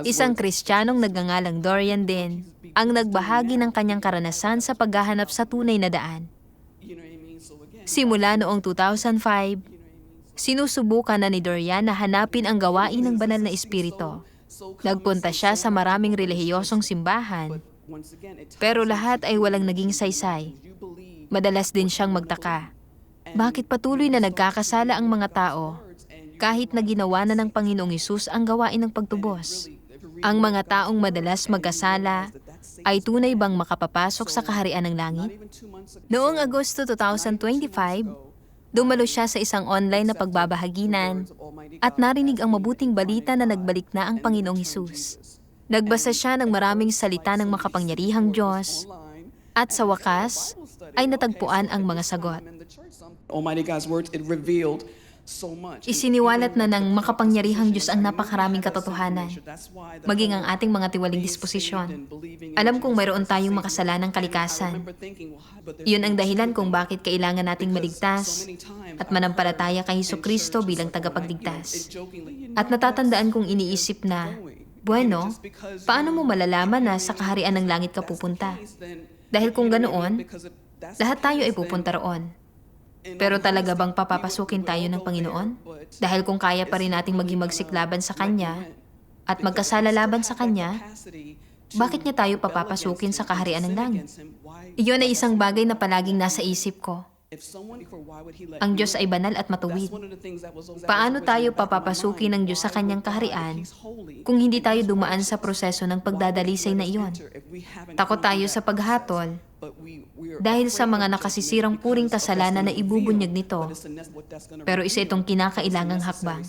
Isang Kristiyanong nagngangalang Dorian din ang nagbahagi ng kanyang karanasan sa paghahanap sa tunay na daan. Simula noong 2005, sinusubukan na ni Dorian na hanapin ang gawain ng banal na espiritu. Nagpunta siya sa maraming relihiyosong simbahan, pero lahat ay walang naging saysay. Madalas din siyang magtaka. Bakit patuloy na nagkakasala ang mga tao kahit na ginawa na ng Panginoong Hesus ang gawain ng pagtubos? Ang mga taong madalas magkasala ay tunay bang makapapasok sa kaharian ng langit? Noong Agosto 2025, dumalo siya sa isang online na pagbabahaginan at narinig ang mabuting balita na nagbalik na ang Panginoong Hesus. Nagbasa siya ng maraming salita ng makapangyarihang Diyos at sa wakas ay natagpuan ang mga sagot. Isiniwalat na ng makapangyarihang Diyos ang napakaraming katotohanan, maging ang ating mga tiwaling disposisyon. Alam kong mayroon tayong makasalanang kalikasan. Iyon ang dahilan kung bakit kailangan nating maligtas at manampalataya kay Hesukristo bilang tagapagligtas. At natatandaan kong iniisip na, bueno, paano mo malalaman na sa kaharian ng langit ka pupunta? Dahil kung ganoon, lahat tayo ay pupunta roon. Pero talaga bang papapasukin tayo ng Panginoon? Dahil kung kaya pa rin nating maging magsiklaban sa Kanya at magkasala laban sa Kanya, bakit niya tayo papapasukin sa kaharian ng langit? Iyon ay isang bagay na palaging nasa isip ko. Ang Diyos ay banal at matuwid. Paano tayo papapasukin ng Diyos sa Kanyang kaharian kung hindi tayo dumaan sa proseso ng pagdadalisay na iyon? Takot tayo sa paghatol dahil sa mga nakasisirang puring kasalanan na ibubunyag nito. Pero isa itong kinakailangang hakbang.